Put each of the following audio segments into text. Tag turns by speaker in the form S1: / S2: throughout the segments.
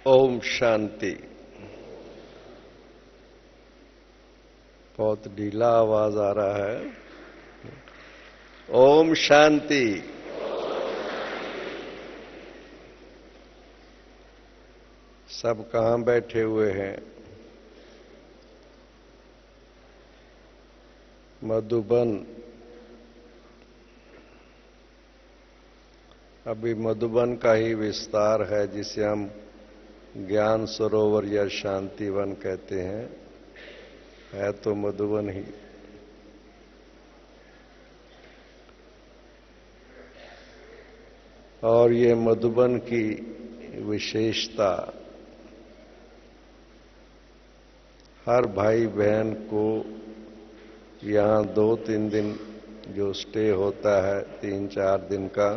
S1: ओम शांति। बहुत ढीला आवाज आ रहा है। ओम शांति। सब कहां बैठे हुए हैं? मधुबन। अभी मधुबन का ही विस्तार है जिसे हम ज्ञान सरोवर या शांतिवन कहते हैं। है तो मधुबन ही। और ये मधुबन की विशेषता हर भाई बहन को यहाँ 2-3 दिन जो स्टे होता है, 3-4 दिन का,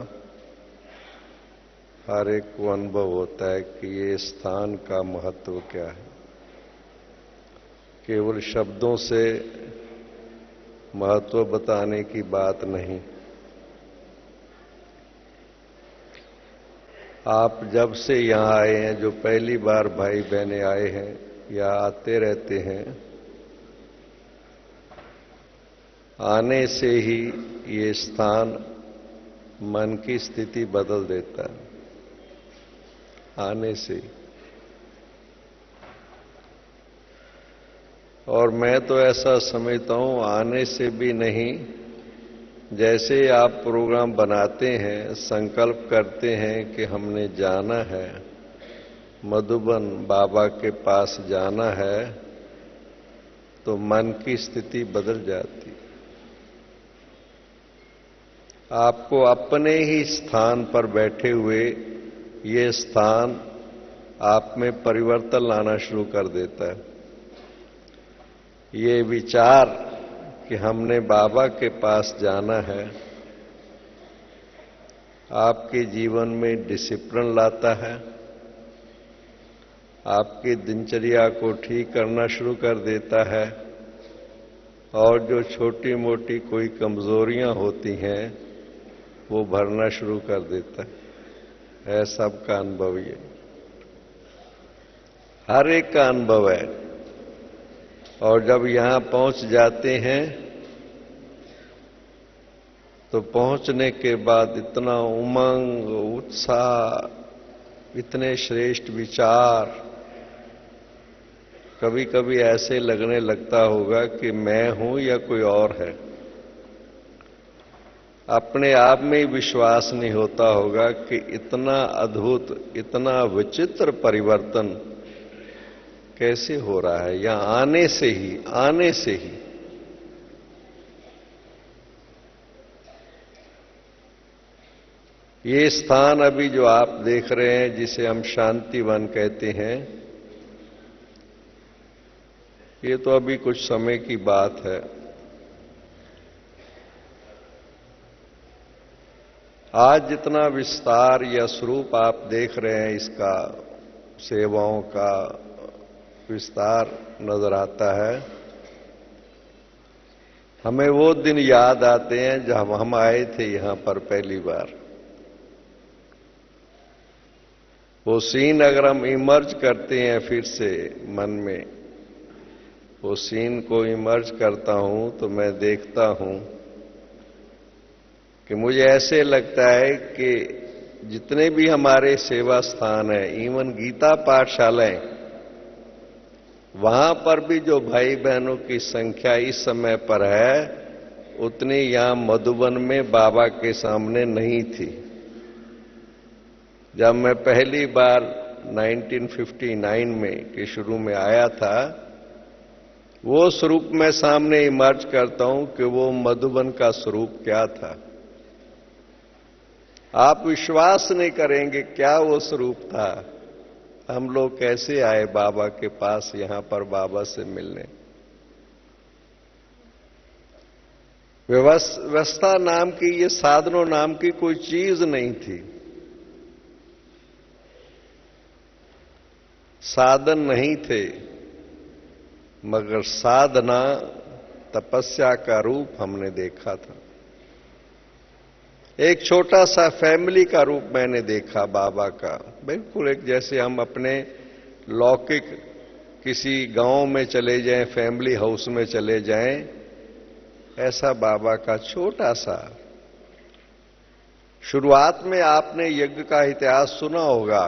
S1: हर एक को अनुभव होता है कि ये स्थान का महत्व क्या है। केवल शब्दों से महत्व बताने की बात नहीं। आप जब से यहाँ आए हैं, जो पहली बार भाई बहनें आए हैं या आते रहते हैं, आने से ही ये स्थान मन की स्थिति बदल देता है। आने से। और मैं तो ऐसा समझता हूं, आने से भी नहीं, जैसे आप प्रोग्राम बनाते हैं, संकल्प करते हैं कि हमने जाना है, मधुबन बाबा के पास जाना है, तो मन की स्थिति बदल जाती। आपको अपने ही स्थान पर बैठे हुए ये स्थान आप में परिवर्तन लाना शुरू कर देता है। ये विचार कि हमने बाबा के पास जाना है, आपके जीवन में डिसिप्लिन लाता है, आपकी दिनचर्या को ठीक करना शुरू कर देता है, और जो छोटी मोटी कोई कमजोरियां होती हैं वो भरना शुरू कर देता है। सबका अनुभव ये, हर एक का अनुभव है। और जब यहां पहुंच जाते हैं तो पहुंचने के बाद इतना उमंग, उत्साह, इतने श्रेष्ठ विचार, कभी कभी ऐसे लगने लगता होगा कि मैं हूं या कोई और है। अपने आप में ही विश्वास नहीं होता होगा कि इतना अद्भुत, इतना विचित्र परिवर्तन कैसे हो रहा है यहां आने से ही। ये स्थान अभी जो आप देख रहे हैं, जिसे हम शांतिवन कहते हैं, ये तो अभी कुछ समय की बात है। आज जितना विस्तार या स्वरूप आप देख रहे हैं, इसका सेवाओं का विस्तार नजर आता है, हमें वो दिन याद आते हैं जब हम आए थे यहां पर पहली बार। वो सीन अगर हम इमर्ज करते हैं फिर से मन में, वो सीन को इमर्ज करता हूं तो मैं देखता हूं कि मुझे ऐसे लगता है कि जितने भी हमारे सेवा स्थान हैं, इवन गीता पाठशालाएं, वहां पर भी जो भाई बहनों की संख्या इस समय पर है, उतनी यहां मधुबन में बाबा के सामने नहीं थी। जब मैं पहली बार 1959 में के शुरू में आया था, वो स्वरूप मैं सामने इमर्ज करता हूं कि वो मधुबन का स्वरूप क्या था। आप विश्वास नहीं करेंगे क्या वो स्वरूप था। हम लोग कैसे आए बाबा के पास, यहां पर बाबा से मिलने। व्यवस्था नाम की, ये साधनों नाम की कोई चीज नहीं थी। साधन नहीं थे, मगर साधना, तपस्या का रूप हमने देखा था। एक छोटा सा फैमिली का रूप मैंने देखा बाबा का, बिल्कुल एक जैसे हम अपने लौकिक किसी गांव में चले जाएं, फैमिली हाउस में चले जाएं, ऐसा बाबा का छोटा सा। शुरुआत में आपने यज्ञ का इतिहास सुना होगा।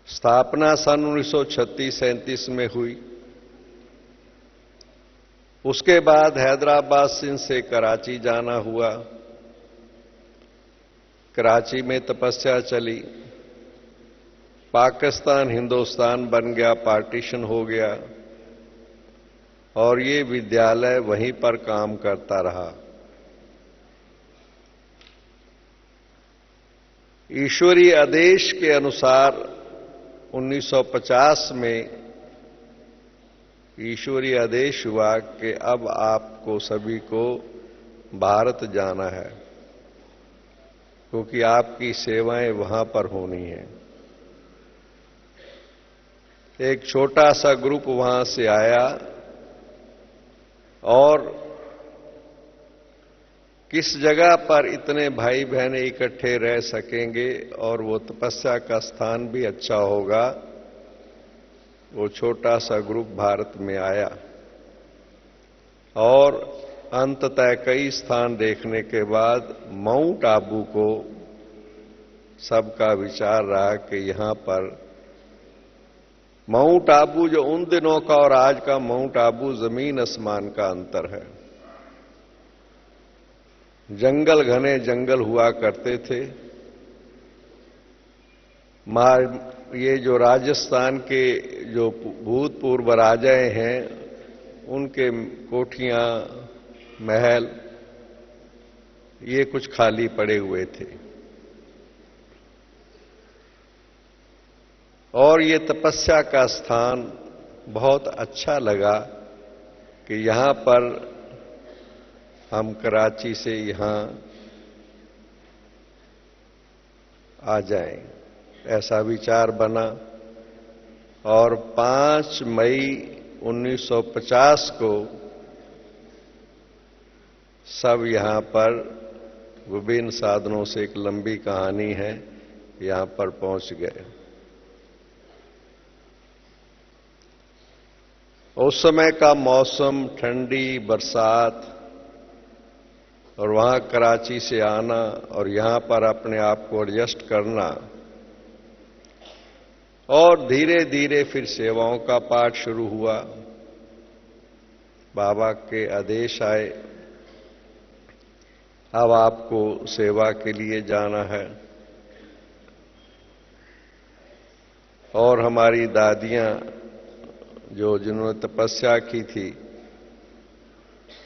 S1: स्थापना सन 1936-37 में हुई। उसके बाद हैदराबाद से कराची जाना हुआ। कराची में तपस्या चली। पाकिस्तान हिंदुस्तान बन गया, पार्टीशन हो गया, और ये विद्यालय वहीं पर काम करता रहा। ईश्वरीय आदेश के अनुसार 1950 में ईश्वरीय आदेश हुआ कि अब आपको सभी को भारत जाना है, क्योंकि आपकी सेवाएं वहां पर होनी है। एक छोटा सा ग्रुप वहां से आया, और किस जगह पर इतने भाई बहन इकट्ठे रह सकेंगे और वो तपस्या का स्थान भी अच्छा होगा, वो छोटा सा ग्रुप भारत में आया। और अंततः कई स्थान देखने के बाद माउंट आबू को सबका विचार रहा कि यहां पर माउंट आबू, जो उन दिनों का और आज का माउंट आबू जमीन आसमान का अंतर है। जंगल, घने जंगल हुआ करते थे। ये जो राजस्थान के जो भूतपूर्व राजाएं हैं, उनके कोठियां, महल, ये कुछ खाली पड़े हुए थे। और ये तपस्या का स्थान बहुत अच्छा लगा कि यहां पर हम कराची से यहां आ जाएं, ऐसा विचार बना। और 5 मई 1950 को सब यहां पर विभिन्न साधनों से, एक लंबी कहानी है, यहां पर पहुंच गए। उस समय का मौसम ठंडी, बरसात, और वहां कराची से आना और यहां पर अपने आप को एडजस्ट करना, और धीरे धीरे फिर सेवाओं का पाठ शुरू हुआ। बाबा के आदेश आए, अब आपको सेवा के लिए जाना है। और हमारी दादियां जिन्होंने तपस्या की थी,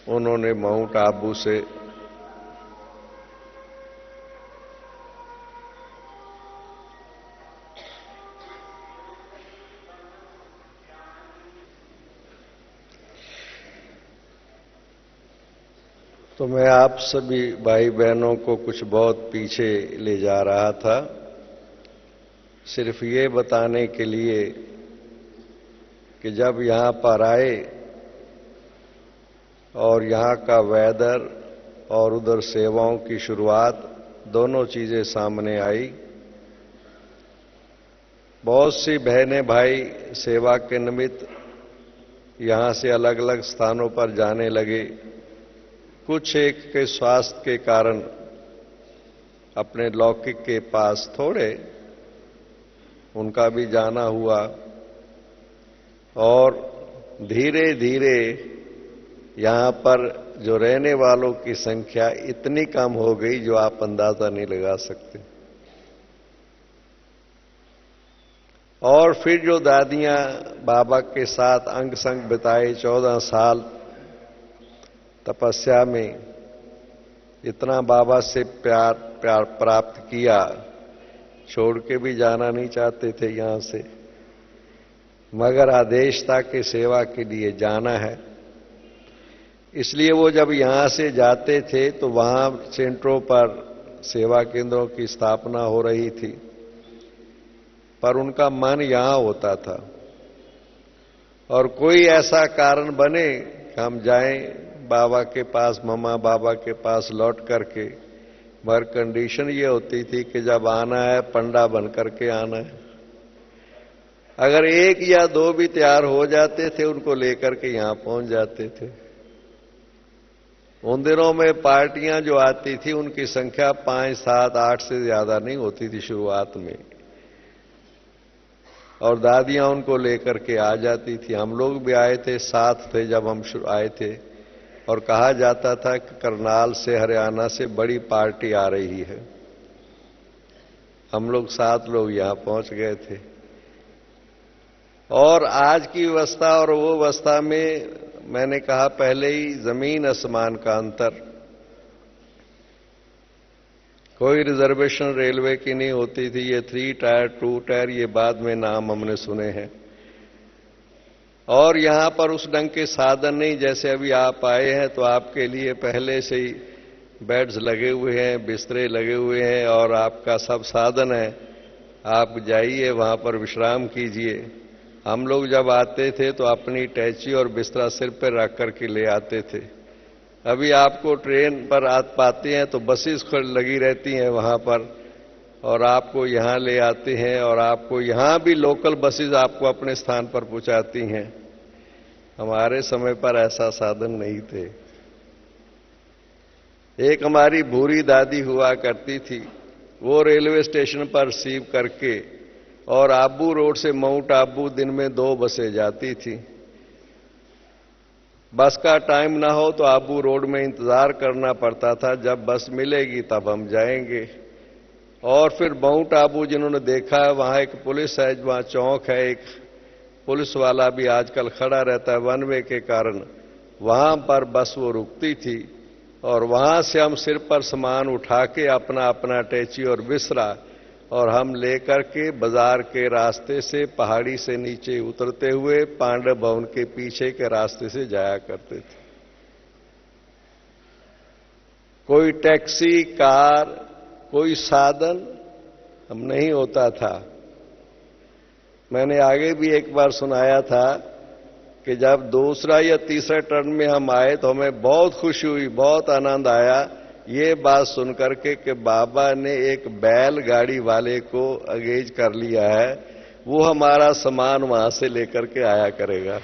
S1: उन्होंने माउंट आबू से तो मैं आप सभी भाई बहनों को कुछ बहुत पीछे ले जा रहा था, सिर्फ ये बताने के लिए कि जब यहां पर आए और यहां का वेदर और उधर सेवाओं की शुरुआत, दोनों चीजें सामने आई। बहुत सी बहनें भाई सेवा के निमित्त यहां से अलग अलग स्थानों पर जाने लगे। कुछ एक के स्वास्थ्य के कारण अपने लौकिक के पास थोड़े, उनका भी जाना हुआ। और धीरे धीरे यहां पर जो रहने वालों की संख्या इतनी कम हो गई जो आप अंदाजा नहीं लगा सकते। और फिर जो दादियां बाबा के साथ अंग संग बिताए 14 साल तपस्या में, इतना बाबा से प्यार प्राप्त किया, छोड़ के भी जाना नहीं चाहते थे यहां से, मगर आदेश था कि सेवा के लिए जाना है। इसलिए वो जब यहां से जाते थे तो वहां सेंटरों पर सेवा केंद्रों की स्थापना हो रही थी, पर उनका मन यहां होता था। और कोई ऐसा कारण बने कि हम जाएं बाबा के पास, मम्मा बाबा के पास लौट करके, मगर कंडीशन ये होती थी कि जब आना है पंडा बन करके आना है। अगर एक या दो भी तैयार हो जाते थे उनको लेकर के यहां पहुंच जाते थे। उन दिनों में पार्टियां जो आती थी उनकी संख्या 5, 7, 8 से ज्यादा नहीं होती थी शुरुआत में, और दादियां उनको लेकर के आ जाती थी। हम लोग भी आए थे, साथ थे जब हम आए थे, और कहा जाता था कि करनाल से, हरियाणा से बड़ी पार्टी आ रही है। हम लोग 7 लोग यहां पहुंच गए थे। और आज की व्यवस्था और वो व्यवस्था में मैंने कहा पहले ही, जमीन आसमान का अंतर। कोई रिजर्वेशन रेलवे की नहीं होती थी। ये 3 टायर 2 टायर ये बाद में नाम हमने सुने हैं। और यहां पर उस ढंग के साधन नहीं, जैसे अभी आप आए हैं तो आपके लिए पहले से ही बेड्स लगे हुए हैं, बिस्तरे लगे हुए हैं और आपका सब साधन है। आप जाइए वहां पर विश्राम कीजिए। हम लोग जब आते थे तो अपनी टैची और बिस्तरा सिर पर रख करके ले आते थे। अभी आपको ट्रेन पर पाते हैं तो बसेस लगी रहती हैं वहां पर, और आपको यहां ले आते हैं, और आपको यहां भी लोकल बसेस आपको अपने स्थान पर पहुंचाती हैं। हमारे समय पर ऐसा साधन नहीं थे। एक हमारी भूरी दादी हुआ करती थी, वो रेलवे स्टेशन पर रिसीव करके, और आबू रोड से माउंट आबू दिन में 2 बसें जाती थी। बस का टाइम ना हो तो आबू रोड में इंतजार करना पड़ता था, जब बस मिलेगी तब हम जाएंगे। और फिर माउंट आबू जिन्होंने देखा है, वहां एक पुलिस है, वहां चौक है, एक पुलिस वाला भी आजकल खड़ा रहता है वन वे के कारण। वहां पर बस वो रुकती थी, और वहां से हम सिर पर सामान उठा के अपना अपना टैची और बिस्तरा, और हम लेकर के बाजार के रास्ते से, पहाड़ी से नीचे उतरते हुए पांडव भवन के पीछे के रास्ते से जाया करते थे। कोई टैक्सी, कार, कोई साधन हम नहीं होता था। मैंने आगे भी एक बार सुनाया था कि जब दूसरा या तीसरा टर्न में हम आए तो हमें बहुत खुशी हुई, बहुत आनंद आया ये बात सुनकर के कि बाबा ने एक बैलगाड़ी वाले को अगेज कर लिया है, वो हमारा सामान वहां से लेकर के आया करेगा।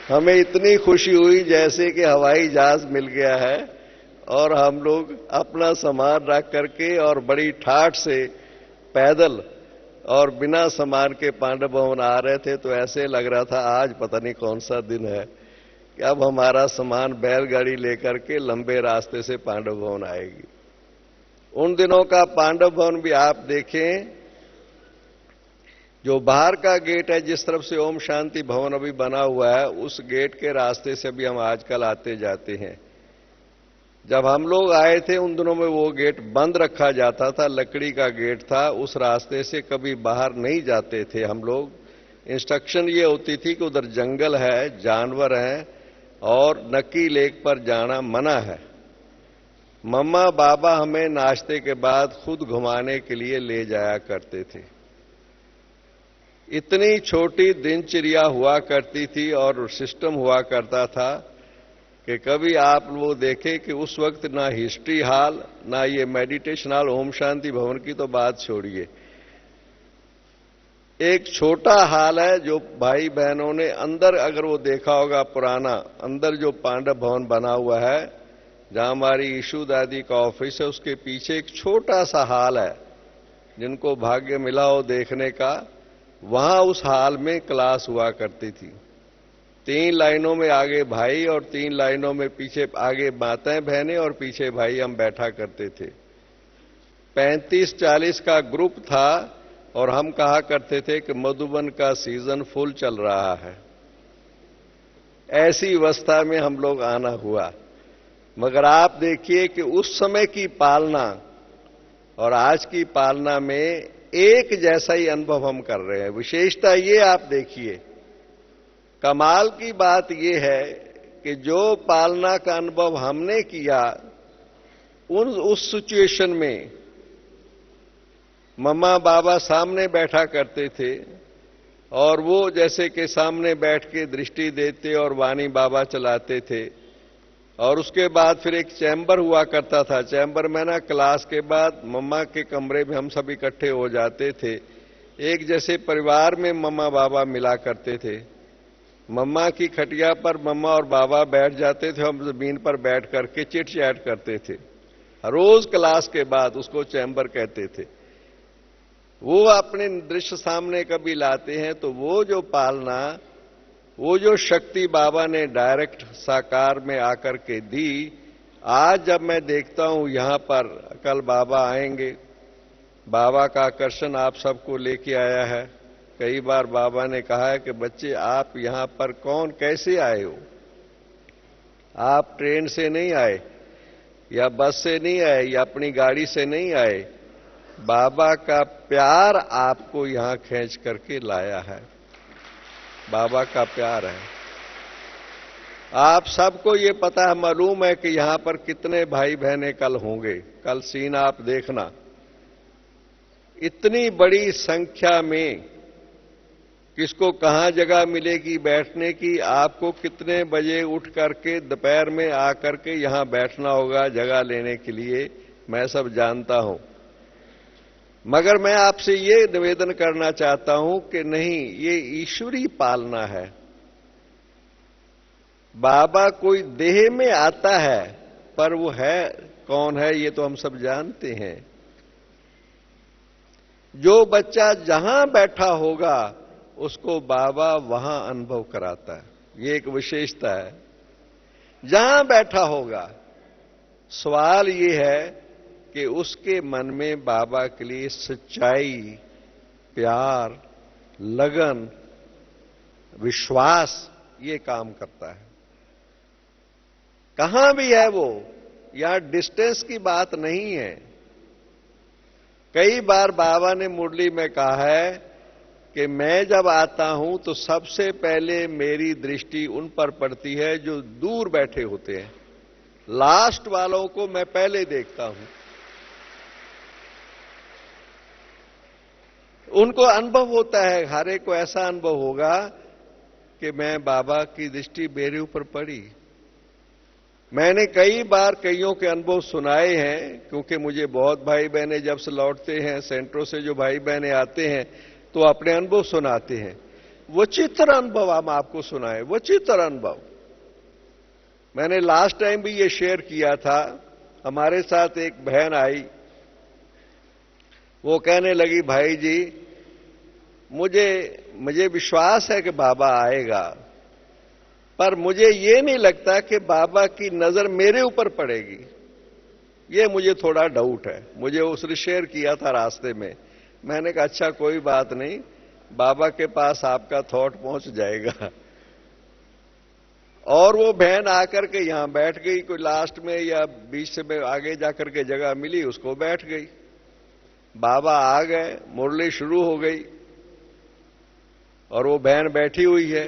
S1: हमें इतनी खुशी हुई जैसे कि हवाई जहाज मिल गया है, और हम लोग अपना सामान रख करके और बड़ी ठाठ से पैदल और बिना सामान के पांडव भवन आ रहे थे। तो ऐसे लग रहा था आज पता नहीं कौन सा दिन है कि अब हमारा सामान बैलगाड़ी लेकर के लंबे रास्ते से पांडव भवन आएगी। उन दिनों का पांडव भवन भी आप देखें, जो बाहर का गेट है जिस तरफ से ओम शांति भवन अभी बना हुआ है, उस गेट के रास्ते से भी हम आजकल आते जाते हैं। जब हम लोग आए थे उन दिनों में वो गेट बंद रखा जाता था, लकड़ी का गेट था, उस रास्ते से कभी बाहर नहीं जाते थे हम लोग। इंस्ट्रक्शन ये होती थी कि उधर जंगल है, जानवर हैं, और नक्की लेक पर जाना मना है। मम्मा बाबा हमें नाश्ते के बाद खुद घुमाने के लिए ले जाया करते थे। इतनी छोटी दिनचर्या हुआ करती थी और सिस्टम हुआ करता था कि कभी आप वो देखें कि उस वक्त ना हिस्ट्री हॉल, ना ये मेडिटेशन हॉल, ओम शांति भवन की तो बात छोड़िए। एक छोटा हाल है जो भाई बहनों ने अंदर, अगर वो देखा होगा पुराना, अंदर जो पांडव भवन बना हुआ है, जहां हमारी ईशू दादी का ऑफिस है, उसके पीछे एक छोटा सा हाल है। जिनको भाग्य मिला हो देखने का, वहां उस हाल में क्लास हुआ करती थी। 3 लाइनों में आगे भाई और 3 लाइनों में पीछे, आगे माताएं बहनें और पीछे भाई, हम बैठा करते थे। 35-40 का ग्रुप था, और हम कहा करते थे कि मधुबन का सीजन फुल चल रहा है। ऐसी अवस्था में हम लोग आना हुआ। मगर आप देखिए कि उस समय की पालना और आज की पालना में एक जैसा ही अनुभव हम कर रहे हैं। विशेषता ये आप देखिए, कमाल की बात ये है कि जो पालना का अनुभव हमने किया, उस सिचुएशन में मम्मा बाबा सामने बैठा करते थे, और वो जैसे कि सामने बैठ के दृष्टि देते और वाणी बाबा चलाते थे। और उसके बाद फिर एक चैम्बर हुआ करता था। चैम्बर में ना क्लास के बाद मम्मा के कमरे में हम सब इकट्ठे हो जाते थे। एक जैसे परिवार में मम्मा बाबा मिला करते थे। मम्मा की खटिया पर मम्मा और बाबा बैठ जाते थे, हम जमीन पर बैठ करके चिट चैट करते थे। रोज क्लास के बाद उसको चैम्बर कहते थे। वो अपने दृश्य सामने कभी लाते हैं तो वो जो पालना, वो जो शक्ति बाबा ने डायरेक्ट साकार में आकर के दी, आज जब मैं देखता हूं यहां पर कल बाबा आएंगे, बाबा का आकर्षण आप सबको लेके आया है। कई बार बाबा ने कहा है कि बच्चे आप यहां पर कौन कैसे आए हो, आप ट्रेन से नहीं आए या बस से नहीं आए या अपनी गाड़ी से नहीं आए, बाबा का प्यार आपको यहां खींच करके लाया है। बाबा का प्यार है। आप सबको ये पता है, मालूम है कि यहां पर कितने भाई बहनें कल होंगे। कल सीन आप देखना, इतनी बड़ी संख्या में किसको कहां जगह मिलेगी बैठने की। आपको कितने बजे उठ करके दोपहर में आकर के यहां बैठना होगा जगह लेने के लिए, मैं सब जानता हूं। मगर मैं आपसे ये निवेदन करना चाहता हूं कि नहीं, ये ईश्वरी पालना है। बाबा कोई देह में आता है, पर वो है कौन है ये तो हम सब जानते हैं। जो बच्चा जहां बैठा होगा उसको बाबा वहां अनुभव कराता है। ये एक विशेषता है, जहां बैठा होगा। सवाल ये है कि उसके मन में बाबा के लिए सच्चाई, प्यार, लगन, विश्वास ये काम करता है। कहां भी है वो, यहां डिस्टेंस की बात नहीं है। कई बार बाबा ने मुरली में कहा है कि मैं जब आता हूं तो सबसे पहले मेरी दृष्टि उन पर पड़ती है जो दूर बैठे होते हैं। लास्ट वालों को मैं पहले देखता हूं। उनको अनुभव होता है, हर एक को ऐसा अनुभव होगा कि मैं बाबा की दृष्टि मेरे ऊपर पड़ी। मैंने कई बार कईयों के अनुभव सुनाए हैं, क्योंकि मुझे बहुत भाई बहने जब से लौटते हैं सेंटरों से, जो भाई बहने आते हैं तो अपने अनुभव सुनाते हैं। वचित्र अनुभव हम आपको सुनाए, वचित्र अनुभव। मैंने लास्ट टाइम भी ये शेयर किया था। हमारे साथ एक बहन आई, वो कहने लगी भाई जी मुझे विश्वास है कि बाबा आएगा, पर मुझे ये नहीं लगता कि बाबा की नजर मेरे ऊपर पड़ेगी। ये मुझे थोड़ा डाउट है। मुझे उसने शेयर किया था रास्ते में। मैंने कहा अच्छा कोई बात नहीं, बाबा के पास आपका थॉट पहुंच जाएगा। और वो बहन आकर के यहां बैठ गई, कोई लास्ट में या बीच में आगे जाकर के जगह मिली, उसको बैठ गई। बाबा आ गए, मुरली शुरू हो गई और वो बहन बैठी हुई है।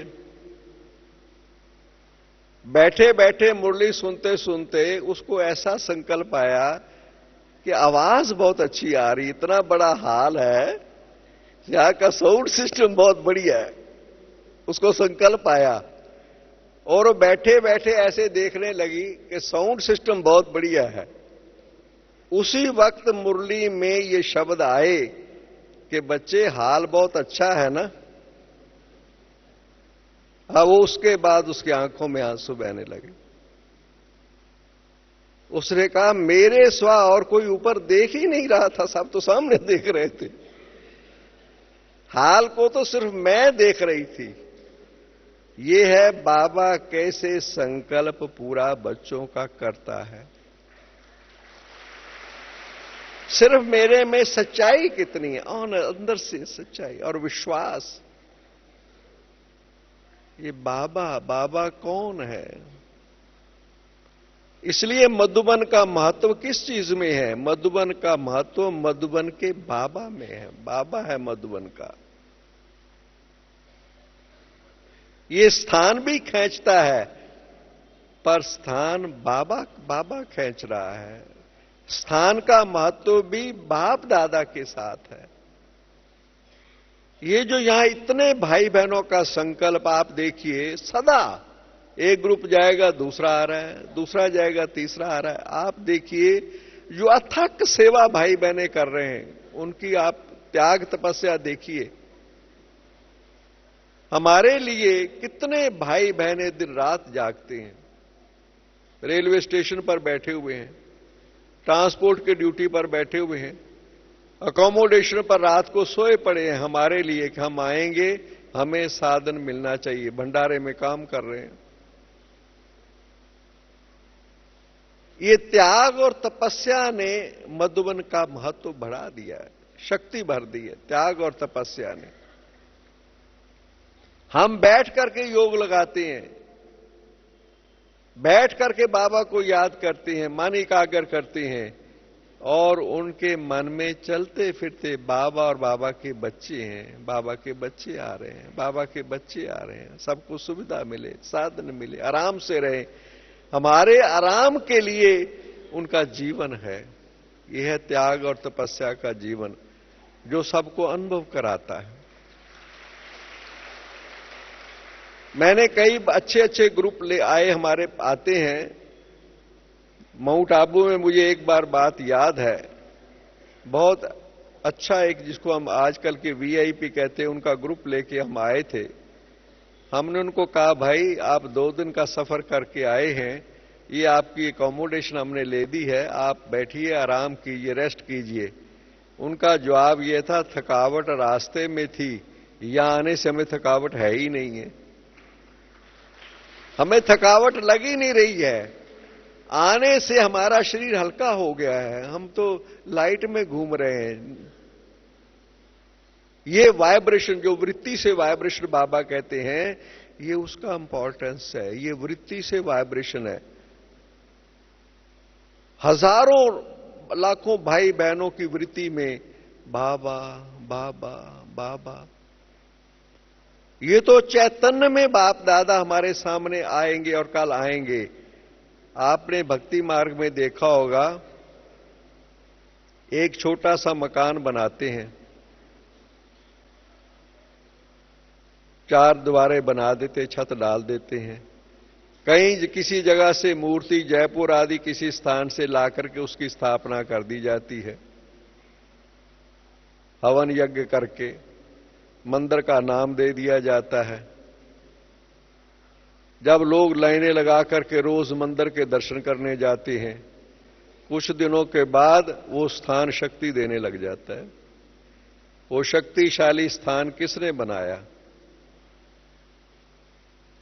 S1: बैठे बैठे मुरली सुनते सुनते उसको ऐसा संकल्प आया कि आवाज बहुत अच्छी आ रही, इतना बड़ा हाल है, यहां का साउंड सिस्टम बहुत बढ़िया है। उसको संकल्प आया और वो बैठे बैठे ऐसे देखने लगी कि साउंड सिस्टम बहुत बढ़िया है। उसी वक्त मुरली में ये शब्द आए कि बच्चे हाल बहुत अच्छा है ना। अब वो उसके बाद उसकी आंखों में आंसू बहने लगे। उसने कहा मेरे सिवा और कोई ऊपर देख ही नहीं रहा था, सब तो सामने देख रहे थे। हाल को तो सिर्फ मैं देख रही थी। ये है बाबा कैसे संकल्प पूरा बच्चों का करता है। सिर्फ मेरे में सच्चाई कितनी है, अंदर से सच्चाई और विश्वास। ये बाबा कौन है। इसलिए मधुबन का महत्व किस चीज में है? मधुबन का महत्व मधुबन के बाबा में है। बाबा है मधुबन का। ये स्थान भी खींचता है, पर स्थान बाबा खींच रहा है। स्थान का महत्व भी बाप दादा के साथ है। ये जो यहां इतने भाई बहनों का संकल्प आप देखिए, सदा एक ग्रुप जाएगा, दूसरा आ रहा है, दूसरा जाएगा, तीसरा आ रहा है। आप देखिए जो अथक सेवा भाई बहनें कर रहे हैं, उनकी आप त्याग तपस्या देखिए। हमारे लिए कितने भाई बहनें दिन रात जागते हैं, रेलवे स्टेशन पर बैठे हुए हैं, ट्रांसपोर्ट के ड्यूटी पर बैठे हुए हैं, अकोमोडेशन पर रात को सोए पड़े हैं हमारे लिए कि हम आएंगे, हमें साधन मिलना चाहिए। भंडारे में काम कर रहे हैं। ये त्याग और तपस्या ने मधुबन का महत्व बढ़ा दिया है, शक्ति भर दी है त्याग और तपस्या ने। हम बैठ करके योग लगाते हैं, बैठ करके बाबा को याद करते हैं, मन एकाग्र करते हैं, और उनके मन में चलते फिरते बाबा और बाबा के बच्चे हैं, बाबा के बच्चे आ रहे हैं, बाबा के बच्चे आ रहे हैं, सबको सुविधा मिले, साधन मिले, आराम से रहे। हमारे आराम के लिए उनका जीवन है। यह है त्याग और तपस्या का जीवन, जो सबको अनुभव कराता है। मैंने कई अच्छे अच्छे ग्रुप ले आए, हमारे आते हैं। माउंट आबू में मुझे एक बार बात याद है, बहुत अच्छा एक, जिसको हम आजकल के वीआईपी कहते हैं, उनका ग्रुप लेके हम आए थे। हमने उनको कहा, भाई आप 2 दिन का सफर करके आए हैं, ये आपकी अकोमोडेशन हमने ले दी है, आप बैठिए, आराम कीजिए, रेस्ट कीजिए। उनका जवाब यह था, थकावट रास्ते में थी, यहां आने से हमें थकावट है ही नहीं है, हमें थकावट लग ही नहीं रही है, आने से हमारा शरीर हल्का हो गया है, हम तो लाइट में घूम रहे हैं। ये वाइब्रेशन, जो वृत्ति से वाइब्रेशन बाबा कहते हैं, ये उसका इंपॉर्टेंस है। ये वृत्ति से वाइब्रेशन है। हजारों लाखों भाई बहनों की वृत्ति में बाबा बाबा बाबा। ये तो चैतन्य में बाप दादा हमारे सामने आएंगे और कल आएंगे। आपने भक्ति मार्ग में देखा होगा, एक छोटा सा मकान बनाते हैं, 4 दीवारें बना देते, छत डाल देते हैं, कहीं किसी जगह से मूर्ति जयपुर आदि किसी स्थान से ला करके उसकी स्थापना कर दी जाती है, हवन यज्ञ करके मंदिर का नाम दे दिया जाता है। जब लोग लाइनें लगा करके रोज मंदिर के दर्शन करने जाते हैं, कुछ दिनों के बाद वो स्थान शक्ति देने लग जाता है। वो शक्तिशाली स्थान किसने बनाया?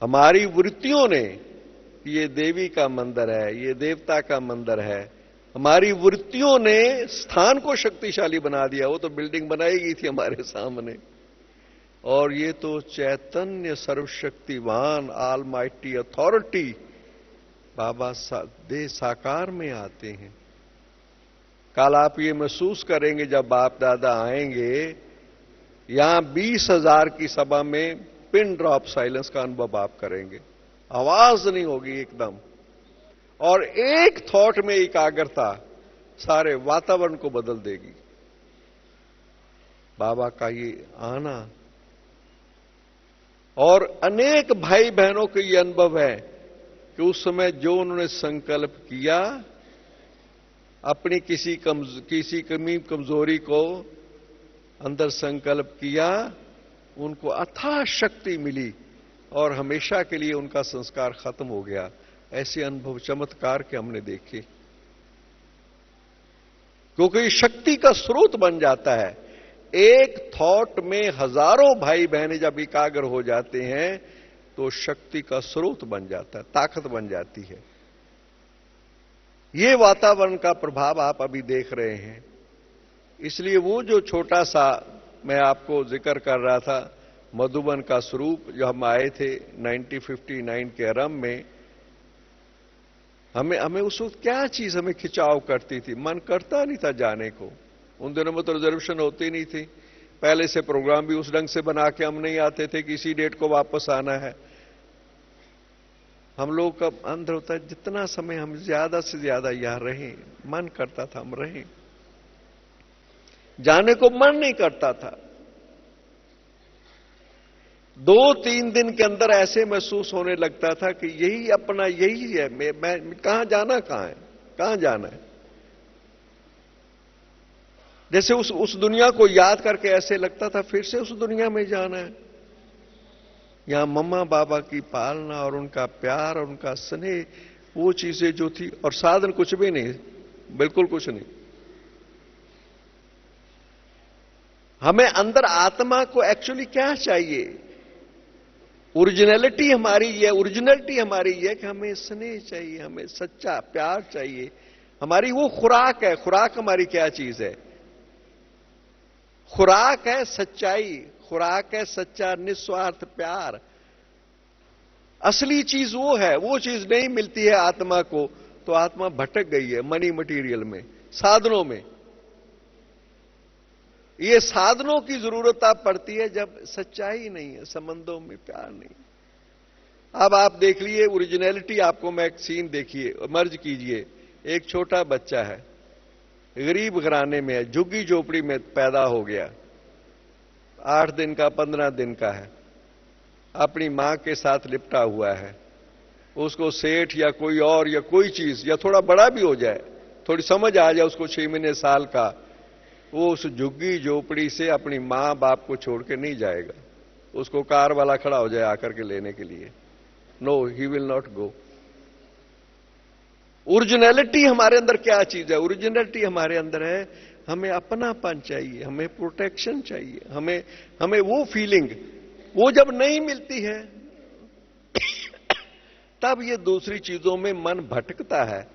S1: हमारी वृत्तियों ने। ये देवी का मंदिर है, ये देवता का मंदिर है, हमारी वृत्तियों ने स्थान को शक्तिशाली बना दिया। वो तो बिल्डिंग बनाई गई थी हमारे सामने, और ये तो चैतन्य सर्वशक्तिवान ऑलमाइटी अथॉरिटी बाबा दे साकार में आते हैं। कल आप ये महसूस करेंगे, जब बाप दादा आएंगे, यहां 20,000 की सभा में पिन ड्रॉप साइलेंस का अनुभव आप करेंगे। आवाज नहीं होगी एकदम, और एक थॉट में एकाग्रता सारे वातावरण को बदल देगी। बाबा का ये आना, और अनेक भाई बहनों को ये अनुभव है कि उस समय जो उन्होंने संकल्प किया, अपनी किसी कमी कमजोरी को अंदर संकल्प किया, उनको अथाह शक्ति मिली और हमेशा के लिए उनका संस्कार खत्म हो गया। ऐसे अनुभव चमत्कार के हमने देखे, क्योंकि शक्ति का स्रोत बन जाता है। एक थॉट में हजारों भाई बहनें जब एकाग्र हो जाते हैं तो शक्ति का स्रोत बन जाता है, ताकत बन जाती है। ये वातावरण का प्रभाव आप अभी देख रहे हैं। इसलिए वो जो छोटा सा मैं आपको जिक्र कर रहा था, मधुबन का स्वरूप, जो हम आए थे 1959 के आरंभ में, हमें उस वक्त क्या चीज हमें खिंचाव करती थी? मन करता नहीं था जाने को। उन दिनों में तो रिजर्वेशन होती नहीं थी, पहले से प्रोग्राम भी उस ढंग से बना के हम नहीं आते थे कि इसी डेट को वापस आना है। हम लोग का अंदर होता है, जितना समय हम ज्यादा से ज्यादा यहां रहें, मन करता था हम रहें, जाने को मन नहीं करता था। 2-3 दिन के अंदर ऐसे महसूस होने लगता था कि यही अपना, यही है, मैं कहां जाना, कहां है, कहां जाना है। जैसे उस दुनिया को याद करके ऐसे लगता था फिर से उस दुनिया में जाना है। यहां मम्मा बाबा की पालना और उनका प्यार और उनका स्नेह, वो चीजें जो थी, और साधन कुछ भी नहीं, बिल्कुल कुछ नहीं। हमें अंदर आत्मा को एक्चुअली क्या चाहिए? ओरिजिनलिटी हमारी ये, ओरिजिनलिटी हमारी ये कि हमें स्नेह चाहिए, हमें सच्चा प्यार चाहिए। हमारी वो खुराक है। खुराक हमारी क्या चीज है? खुराक है सच्चाई, खुराक है सच्चा निस्वार्थ प्यार। असली चीज वो है। वो चीज नहीं मिलती है आत्मा को, तो आत्मा भटक गई है मनी मटीरियल में, साधनों में। ये साधनों की जरूरत आप पड़ती है जब सच्चाई नहीं है, संबंधों में प्यार नहीं। अब आप देख लिए ओरिजिनलिटी, आपको मैं एक सीन देखिए, मर्ज कीजिए। एक छोटा बच्चा है, गरीब घराने में है, झुग्गी झोपड़ी में पैदा हो गया, 8 दिन का 15 दिन का है, अपनी मां के साथ लिपटा हुआ है। उसको सेठ या कोई और या कोई चीज, या थोड़ा बड़ा भी हो जाए, थोड़ी समझ आ जाए उसको 6 महीने साल का, वो उस झुग्गी झोपड़ी से अपनी मां बाप को छोड़ के नहीं जाएगा। उसको कार वाला खड़ा हो जाए आकर के लेने के लिए, no, he will not go. Originality हमारे अंदर क्या चीज है? ओरिजिनलिटी हमारे अंदर है, हमें अपनापन चाहिए, हमें प्रोटेक्शन चाहिए, हमें वो फीलिंग, वो जब नहीं मिलती है तब ये दूसरी चीजों में मन भटकता है।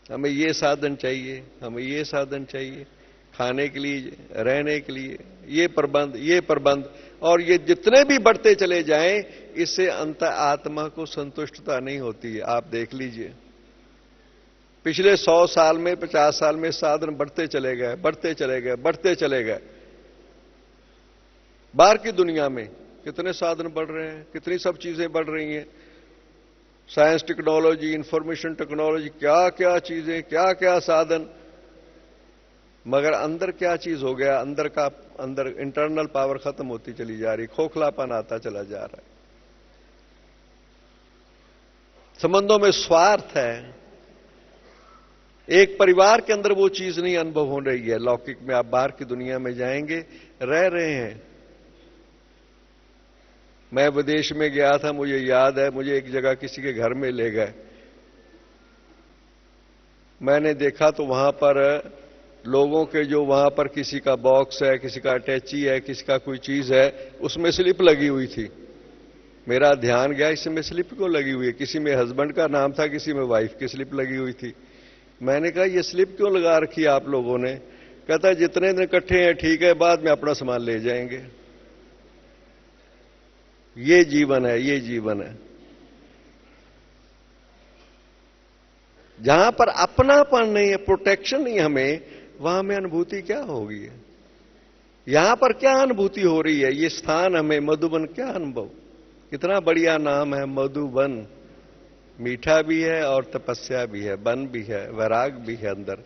S1: हमें ये साधन चाहिए, हमें ये साधन चाहिए, खाने के लिए, रहने के लिए, ये प्रबंध, और ये जितने भी बढ़ते चले जाएं, इससे अंत आत्मा को संतुष्टता नहीं होती है। आप देख लीजिए, पिछले 100 साल में, 50 साल में साधन बढ़ते चले गए, बढ़ते चले गए, बढ़ते चले गए। बाहर की दुनिया में कितने साधन बढ़ रहे हैं, कितनी सब चीजें बढ़ रही हैं, साइंस टेक्नोलॉजी, इंफॉर्मेशन टेक्नोलॉजी, क्या क्या चीजें, क्या क्या साधन। मगर अंदर क्या चीज हो गया? अंदर इंटरनल पावर खत्म होती चली जा रही, खोखलापन आता चला जा रहा है, संबंधों में स्वार्थ है। एक परिवार के अंदर वो चीज नहीं अनुभव हो रही है। लौकिक में आप बाहर की दुनिया में जाएंगे, रह रहे हैं। मैं विदेश में गया था, मुझे याद है, मुझे एक जगह किसी के घर में ले गए। मैंने देखा तो वहां पर लोगों के, जो वहां पर किसी का बॉक्स है, किसी का अटैची है, किसी का कोई चीज है, उसमें स्लिप लगी हुई थी। मेरा ध्यान गया, इसमें स्लिप क्यों लगी हुई है? किसी में हस्बैंड का नाम था, किसी में वाइफ की स्लिप लगी हुई थी। मैंने कहा ये स्लिप क्यों लगा रखी है आप लोगों ने? कहता जितने दिन इकट्ठे हैं ठीक है, बाद में अपना सामान ले जाएंगे। ये जीवन है, ये जीवन है। जहां पर अपनापन नहीं है, प्रोटेक्शन नहीं हमें, वहां में अनुभूति क्या होगी? यहां पर क्या अनुभूति हो रही है? ये स्थान हमें मधुबन, क्या अनुभव, कितना बढ़िया नाम है मधुबन। मीठा भी है और तपस्या भी है, वन भी है, वैराग भी है अंदर।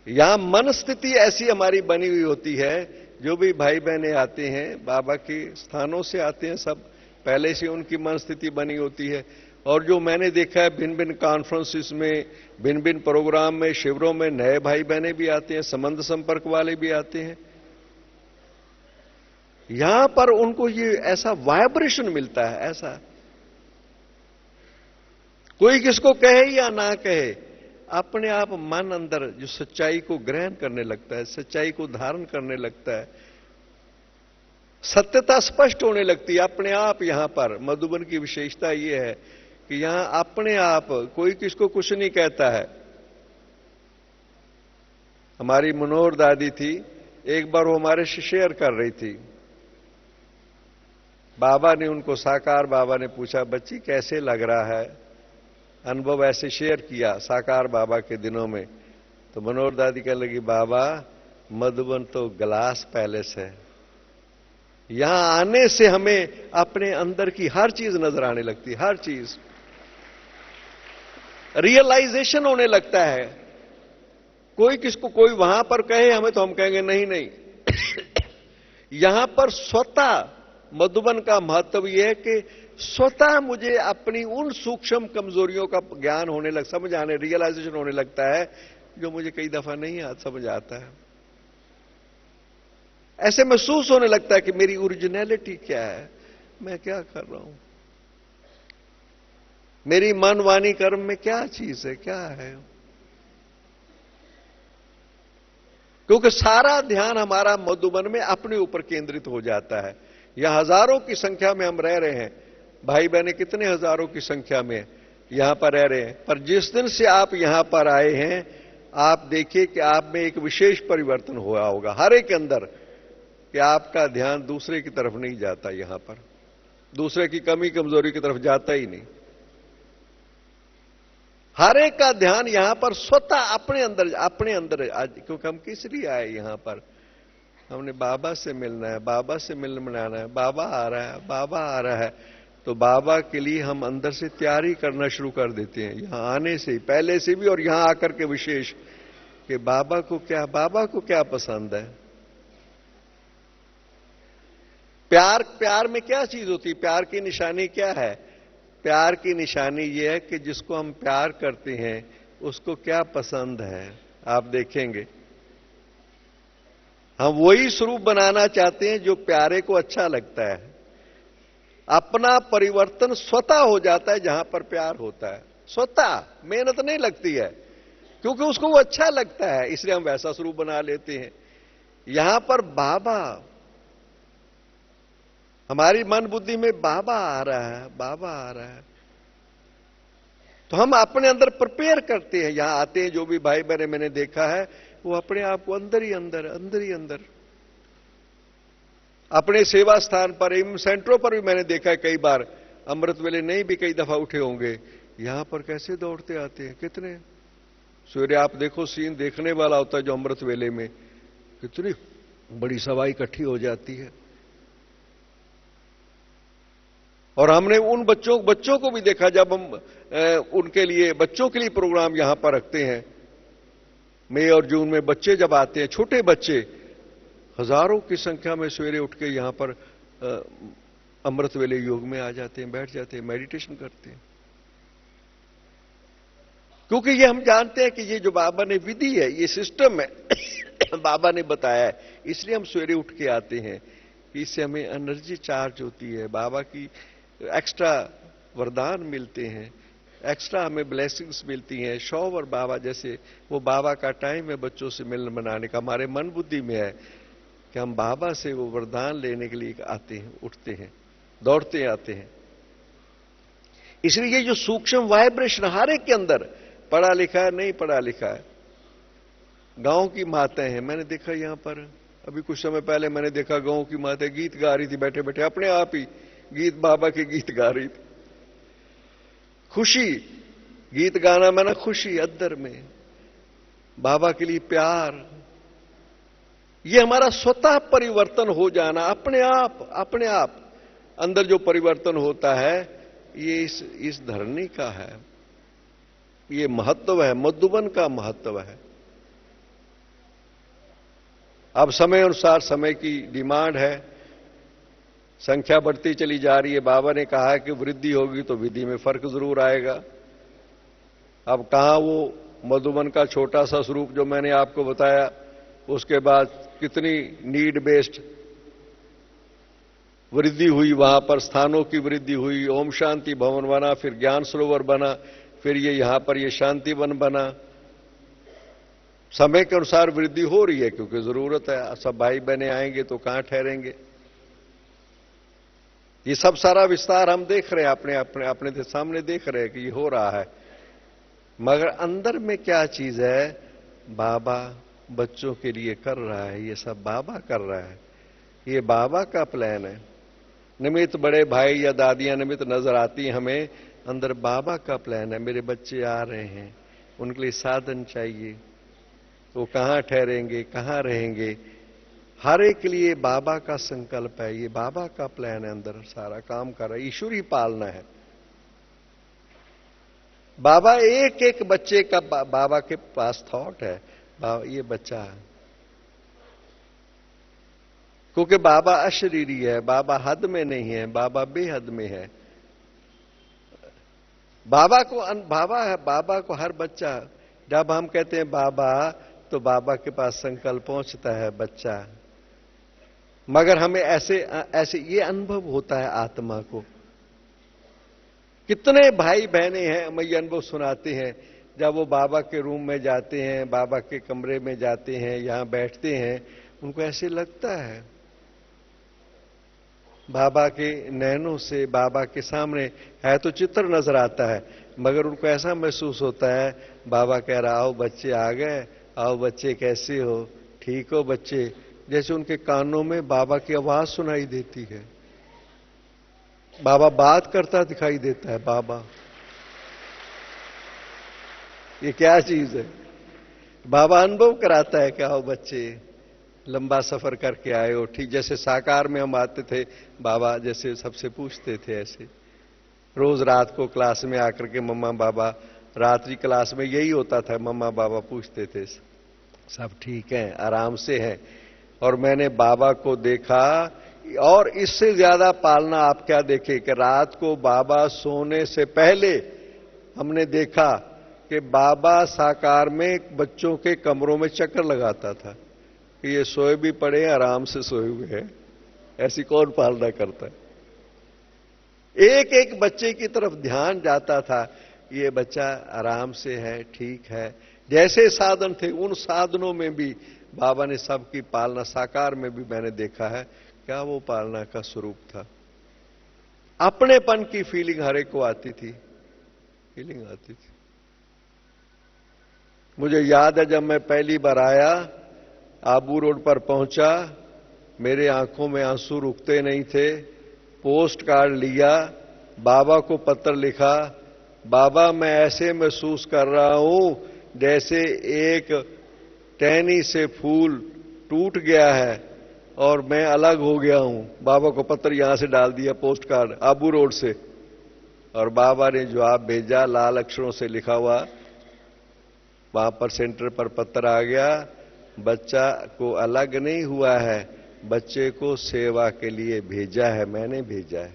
S1: यहां मन स्थिति ऐसी हमारी बनी हुई होती है। जो भी भाई बहनें आते हैं, बाबा के स्थानों से आते हैं, सब पहले से उनकी मन स्थिति बनी होती है। और जो मैंने देखा है, भिन्न भिन्न कॉन्फ्रेंसिस में, भिन्न भिन्न प्रोग्राम में, शिविरों में नए भाई बहनें भी आते हैं, संबंध संपर्क वाले भी आते हैं। यहां पर उनको ये ऐसा वाइब्रेशन मिलता है, ऐसा। कोई किसको कहे या ना कहे, अपने आप मन अंदर जो सच्चाई को ग्रहण करने लगता है, सच्चाई को धारण करने लगता है, सत्यता स्पष्ट होने लगती है अपने आप। यहां पर मधुबन की विशेषता यह है कि यहां अपने आप कोई किसको कुछ नहीं कहता है। हमारी मनोहर दादी थी, एक बार वो हमारे से शेयर कर रही थी। बाबा ने उनको, साकार बाबा ने पूछा, बच्ची कैसे लग रहा है? अनुभव ऐसे शेयर किया साकार बाबा के दिनों में। तो मनोहर दादी कहने लगी, बाबा मधुबन तो ग्लास पैलेस है। यहां आने से हमें अपने अंदर की हर चीज नजर आने लगती है, हर चीज रियलाइजेशन होने लगता है। कोई किसको कोई वहां पर कहे हमें, तो हम कहेंगे नहीं नहीं यहां पर स्वतः मधुबन का महत्व यह है कि स्वतः मुझे अपनी उन सूक्ष्म कमजोरियों का ज्ञान होने लग, समझ आने, रियलाइजेशन होने लगता है जो मुझे कई दफा नहीं समझ आता है। ऐसे महसूस होने लगता है कि मेरी ओरिजिनलिटी क्या है, मैं क्या कर रहा हूं, मेरी मन वाणी कर्म में क्या चीज है, क्या है। क्योंकि सारा ध्यान हमारा मधुबन में अपने ऊपर केंद्रित हो जाता है। यहां हजारों की संख्या में हम रह रहे हैं, भाई बहने कितने हजारों की संख्या में यहां पर रह रहे हैं, पर जिस दिन से आप यहां पर आए हैं, आप देखिए कि आप में एक विशेष परिवर्तन हुआ होगा हर एक के अंदर, कि आपका ध्यान दूसरे की तरफ नहीं जाता, यहां पर दूसरे की कमी कमजोरी की तरफ जाता ही नहीं। हर एक का ध्यान यहां पर स्वतः अपने अंदर आज, क्योंकि हम किस लिए आए यहां पर, हमने बाबा से मिलना है, बाबा से मिलने मनाना है, बाबा आ रहा है, बाबा आ रहा है। तो बाबा के लिए हम अंदर से तैयारी करना शुरू कर देते हैं, यहां आने से ही, पहले से भी और यहां आकर के विशेष, कि बाबा को क्या पसंद है। प्यार में क्या चीज होती है, प्यार की निशानी क्या है। प्यार की निशानी यह है कि जिसको हम प्यार करते हैं उसको क्या पसंद है। आप देखेंगे हम वही स्वरूप बनाना चाहते हैं जो प्यारे को अच्छा लगता है। अपना परिवर्तन स्वतः हो जाता है जहां पर प्यार होता है, स्वतः, मेहनत नहीं लगती है, क्योंकि उसको वो अच्छा लगता है, इसलिए हम वैसा स्वरूप बना लेते हैं। यहां पर बाबा, हमारी मन बुद्धि में बाबा आ रहा है, बाबा आ रहा है, तो हम अपने अंदर प्रिपेयर करते हैं। यहां आते हैं जो भी भाई बहने मैंने देखा है, वो अपने आप को अंदर ही अंदर अपने सेवा स्थान पर, इन सेंटरों पर भी मैंने देखा है कई बार, अमृत वेले नहीं भी कई दफा उठे होंगे, यहां पर कैसे दौड़ते आते हैं। कितने सूर्य, आप देखो सीन देखने वाला होता है जो अमृत वेले में, कितनी बड़ी सभा इकट्ठी हो जाती है। और हमने उन बच्चों को भी देखा, जब हम उनके लिए, बच्चों के लिए प्रोग्राम यहां पर रखते हैं, मई और जून में बच्चे जब आते हैं, छोटे बच्चे हजारों की संख्या में सवेरे उठ के यहां पर अमृत वेले योग में आ जाते हैं, बैठ जाते हैं, मेडिटेशन करते हैं। क्योंकि ये हम जानते हैं कि ये जो बाबा ने विधि है, ये सिस्टम है बाबा ने बताया है, इसलिए हम सवेरे उठ के आते हैं कि इससे हमें एनर्जी चार्ज होती है, बाबा की एक्स्ट्रा वरदान मिलते हैं, एक्स्ट्रा हमें ब्लेसिंग्स मिलती हैं। शॉवर बाबा जैसे, वो बाबा का टाइम है बच्चों से मिलने मनाने का, हमारे मन बुद्धि में है कि हम बाबा से वो वरदान लेने के लिए आते हैं, उठते हैं, दौड़ते आते हैं। इसलिए ये जो सूक्ष्म वाइब्रेशन हर एक के अंदर, पढ़ा लिखा है नहीं पढ़ा लिखा है, गांव की माताएं हैं, मैंने देखा यहां पर अभी कुछ समय पहले मैंने देखा गांव की माताएं गीत गा रही थी, बैठे बैठे अपने आप ही गीत, बाबा के गीत गा रही थी। खुशी, गीत गाना मैंने खुशी अंदर में, बाबा के लिए प्यार, ये हमारा स्वतः परिवर्तन हो जाना, अपने आप अंदर जो परिवर्तन होता है, ये इस धरनी का है, ये महत्व है, मधुबन का महत्व है। अब समय अनुसार समय की डिमांड है, संख्या बढ़ती चली जा रही है। बाबा ने कहा है कि वृद्धि होगी तो विधि में फर्क जरूर आएगा। अब कहां वो मधुबन का छोटा सा स्वरूप जो मैंने आपको बताया, उसके बाद कितनी नीड बेस्ड वृद्धि हुई, वहां पर स्थानों की वृद्धि हुई, ओम शांति भवन बना, फिर ज्ञान सरोवर बना, फिर ये यहां पर ये शांति वन बना। समय के अनुसार वृद्धि हो रही है, क्योंकि जरूरत है, सब भाई बहने आएंगे तो कहां ठहरेंगे। ये सब सारा विस्तार हम देख रहे हैं, अपने सामने देख रहे हैं कि ये हो रहा है, मगर अंदर में क्या चीज है, बाबा बच्चों के लिए कर रहा है, ये सब बाबा कर रहा है, ये बाबा का प्लान है। निमित्त बड़े भाई या दादियां निमित्त नजर आती हैं हमें, अंदर बाबा का प्लान है। मेरे बच्चे आ रहे हैं, उनके लिए साधन चाहिए, वो कहां ठहरेंगे, कहां रहेंगे, हर एक के लिए बाबा का संकल्प है, ये बाबा का प्लान है, अंदर सारा काम कर रहा है, ईश्वर ही पालना है। बाबा एक एक बच्चे का बाबा के पास थॉट है, बाबा ये बच्चा क्योंकि बाबा अशरीरी है, बाबा हद में नहीं है, बाबा बेहद में है। बाबा को हर बच्चा, जब हम कहते हैं बाबा, तो बाबा के पास संकल्प पहुंचता है बच्चा। मगर हमें ऐसे ऐसे ये अनुभव होता है आत्मा को। कितने भाई बहनें हैं, हमें ये अनुभव सुनाते हैं, जब वो बाबा के रूम में जाते हैं, बाबा के कमरे में जाते हैं, यहां बैठते हैं, उनको ऐसे लगता है बाबा के नैनों से, बाबा के सामने है तो चित्र नजर आता है, मगर उनको ऐसा महसूस होता है बाबा कह रहा, आओ बच्चे आ गए, आओ बच्चे कैसे हो, ठीक हो बच्चे, जैसे उनके कानों में बाबा की आवाज सुनाई देती है, बाबा बात करता दिखाई देता है। बाबा, ये क्या चीज है? बाबा अनुभव कराता है कि आओ बच्चे, लंबा सफर करके आए हो, ठीक जैसे साकार में हम आते थे, बाबा जैसे सबसे पूछते थे, ऐसे रोज रात को क्लास में आकर के मम्मा बाबा, रात्रि क्लास में यही होता था, मम्मा बाबा पूछते थे सब ठीक है, आराम से हैं। और मैंने बाबा को देखा, और इससे ज्यादा पालना आप क्या देखे कि रात को बाबा सोने से पहले हमने देखा कि बाबा साकार में बच्चों के कमरों में चक्कर लगाता था कि ये सोए भी पड़े, आराम से सोए हुए हैं। ऐसी कौन पालना करता है? एक एक बच्चे की तरफ ध्यान जाता था, ये बच्चा आराम से है, ठीक है। जैसे साधन थे, उन साधनों में भी बाबा ने सबकी पालना, साकार में भी मैंने देखा है। क्या वो पालना का स्वरूप था? अपनेपन की फीलिंग हर एक को आती थी, फीलिंग आती थी। मुझे याद है जब मैं पहली बार आया, आबू रोड पर पहुंचा, मेरे आंखों में आंसू रुकते नहीं थे। पोस्ट कार्ड लिया, बाबा को पत्र लिखा, बाबा मैं ऐसे महसूस कर रहा हूं जैसे एक टहनी से फूल टूट गया है और मैं अलग हो गया हूं। बाबा को पत्र यहां से डाल दिया, पोस्ट कार्ड आबू रोड से, और बाबा ने जवाब भेजा, लाल अक्षरों से लिखा हुआ। वहां पर सेंटर पर पत्र आ गया, बच्चा को अलग नहीं हुआ है, बच्चे को सेवा के लिए भेजा है, मैंने भेजा है।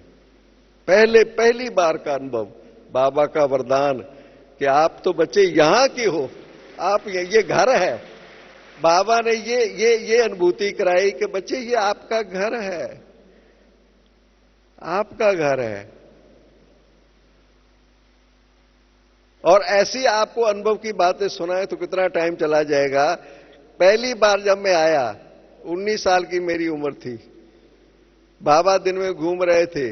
S1: पहली बार का अनुभव, बाबा का वरदान कि आप तो बच्चे यहां के हो, आप ये घर है। बाबा ने ये अनुभूति कराई कि बच्चे ये आपका घर है, आपका घर है। और ऐसी आपको अनुभव की बातें सुनाए तो कितना टाइम चला जाएगा। पहली बार जब मैं आया, 19 साल की मेरी उम्र थी, बाबा दिन में घूम रहे थे,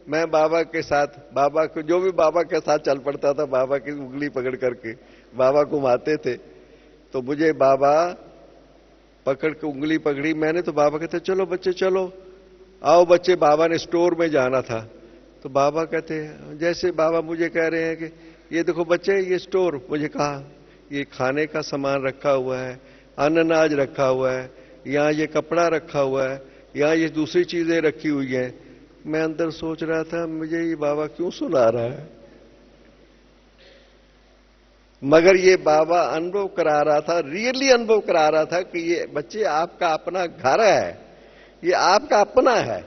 S1: मैं बाबा के साथ, बाबा को जो भी बाबा के साथ चल पड़ता था, बाबा की उंगली पकड़ करके बाबा घुमाते थे, तो मुझे बाबा पकड़ के उंगली पकड़ी, मैंने तो बाबा कहते चलो बच्चे चलो, आओ बच्चे। बाबा ने स्टोर में जाना था, तो बाबा कहते, जैसे बाबा मुझे कह रहे हैं कि ये देखो बच्चे, ये स्टोर, मुझे कहा ये खाने का सामान रखा हुआ है, अन्न अनाज रखा हुआ है, यहां ये कपड़ा रखा हुआ है, यहां ये दूसरी चीजें रखी हुई हैं। मैं अंदर सोच रहा था, मुझे ये बाबा क्यों सुना रहा है? मगर ये बाबा अनुभव करा रहा था, रियली अनुभव करा रहा था कि ये बच्चे आपका अपना घर है, ये आपका अपना है।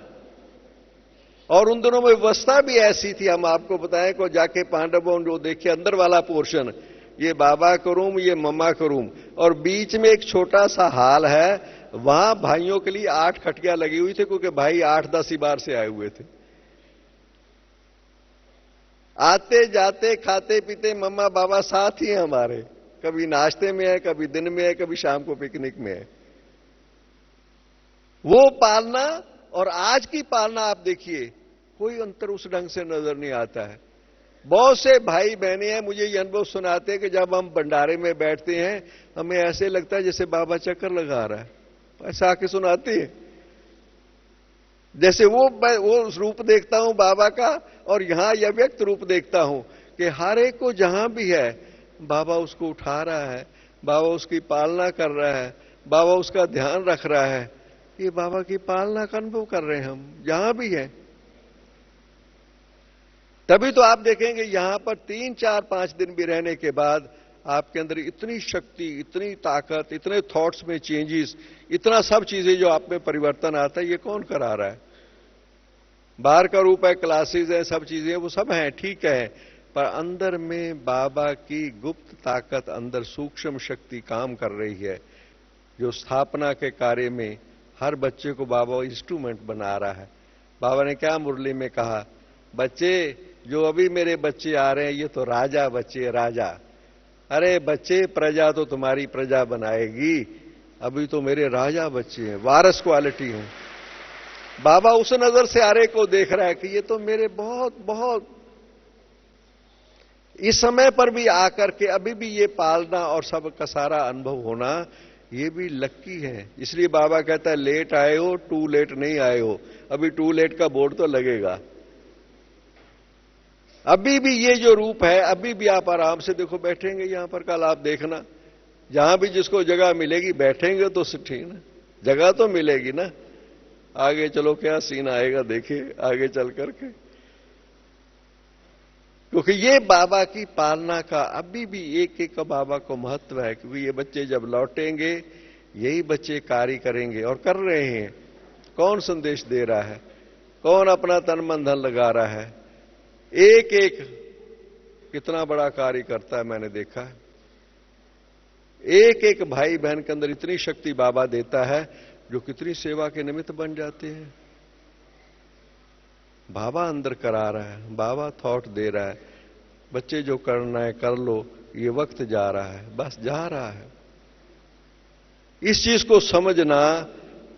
S1: और उन दिनों में व्यवस्था भी ऐसी थी, हम आपको बताएं को जाके पांडवों जो देखे अंदर वाला पोर्शन, ये बाबा का रूम, ये मम्मा का रूम, और बीच में एक छोटा सा हाल है, वहां भाइयों के लिए 8 खटिया लगी हुई थी, क्योंकि भाई 8-10 ही बार से आए हुए थे। आते जाते खाते पीते मम्मा बाबा साथ ही हैं हमारे, कभी नाश्ते में है, कभी दिन में है, कभी शाम को पिकनिक में है। वो पालना और आज की पालना आप देखिए, कोई अंतर उस ढंग से नजर नहीं आता है। बहुत से भाई बहने हैं, मुझे ये अनुभव सुनाते हैं कि जब हम भंडारे में बैठते हैं, हमें ऐसे लगता है जैसे बाबा चक्कर लगा रहा है, ऐसा आके सुनाते हैं। जैसे वो रूप देखता हूं बाबा का, और यहां यह व्यक्त रूप देखता हूं कि हर एक को जहां भी है, बाबा उसको उठा रहा है, बाबा उसकी पालना कर रहा है, बाबा उसका ध्यान रख रहा है। ये बाबा की पालना का अनुभव कर रहे हैं हम, जहां भी है। तभी तो आप देखेंगे यहां पर 3, 4, 5 दिन भी रहने के बाद आपके अंदर इतनी शक्ति, इतनी ताकत, इतने थॉट्स में चेंजेस, इतना सब चीजें जो आप में परिवर्तन आता है, ये कौन करा रहा है? बाहर का रूप है, क्लासेस है, सब चीजें वो सब हैं, ठीक है, पर अंदर में बाबा की गुप्त ताकत, अंदर सूक्ष्म शक्ति काम कर रही है, जो स्थापना के कार्य में हर बच्चे को बाबा इंस्ट्रूमेंट बना रहा है। बाबा ने क्या मुरली में कहा, बच्चे जो अभी मेरे बच्चे आ रहे हैं ये तो राजा बच्चे, राजा। अरे बच्चे, प्रजा तो तुम्हारी प्रजा बनाएगी, अभी तो मेरे राजा बच्चे हैं, वारस क्वालिटी हूं। बाबा उस नजर से आरे को देख रहा है कि ये तो मेरे बहुत बहुत इस समय पर भी आकर के अभी भी ये पालना और सब का सारा अनुभव होना, ये भी लक्की है। इसलिए बाबा कहता है लेट आए हो, टू लेट नहीं आए हो। अभी टू लेट का बोर्ड तो लगेगा। अभी भी ये जो रूप है, अभी भी आप आराम से देखो, बैठेंगे यहां पर, कल आप देखना जहां भी जिसको जगह मिलेगी बैठेंगे तो ठीक ना, जगह तो मिलेगी ना। आगे चलो क्या सीन आएगा देखिए आगे चल करके, क्योंकि ये बाबा की पालना का अभी भी एक एक का बाबा को महत्व है। क्योंकि ये बच्चे जब लौटेंगे यही बच्चे कार्य करेंगे और कर रहे हैं। कौन संदेश दे रहा है, कौन अपना तन मन धन लगा रहा है, एक एक कितना बड़ा कार्य करता है। मैंने देखा है एक एक भाई बहन के अंदर इतनी शक्ति बाबा देता है जो कितनी सेवा के निमित्त बन जाते हैं। बाबा अंदर करा रहा है, बाबा थॉट दे रहा है, बच्चे जो करना है कर लो, ये वक्त जा रहा है, बस जा रहा है। इस चीज को समझना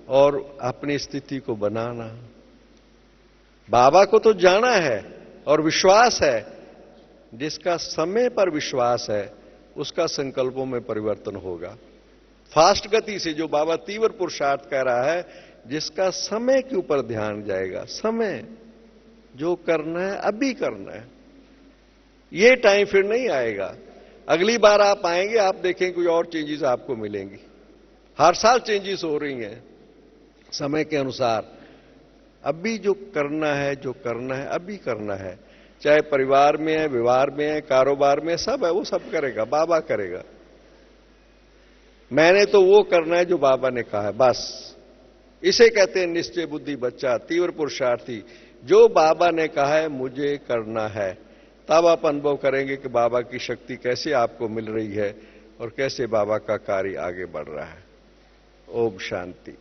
S1: और अपनी स्थिति को बनाना। बाबा को तो जाना है और विश्वास है, जिसका समय पर विश्वास है उसका संकल्पों में परिवर्तन होगा। फास्ट गति से जो बाबा तीव्र पुरुषार्थ कह रहा है, जिसका समय के ऊपर ध्यान जाएगा, समय जो करना है अभी करना है, ये टाइम फिर नहीं आएगा। अगली बार आप आएंगे, आप देखेंगे कोई और चेंजेस आपको मिलेंगी। हर साल चेंजेस हो रही हैं समय के अनुसार। अभी जो करना है, जो करना है अभी करना है, चाहे परिवार में है, व्यवहार में है, कारोबार में, सब है, वो सब करेगा, बाबा करेगा। मैंने तो वो करना है जो बाबा ने कहा है, बस। इसे कहते हैं निश्चय बुद्धि बच्चा, तीव्र पुरुषार्थी। जो बाबा ने कहा है मुझे करना है, तब आप अनुभव करेंगे कि बाबा की शक्ति कैसे आपको मिल रही है और कैसे बाबा का कार्य आगे बढ़ रहा है। ओम शांति।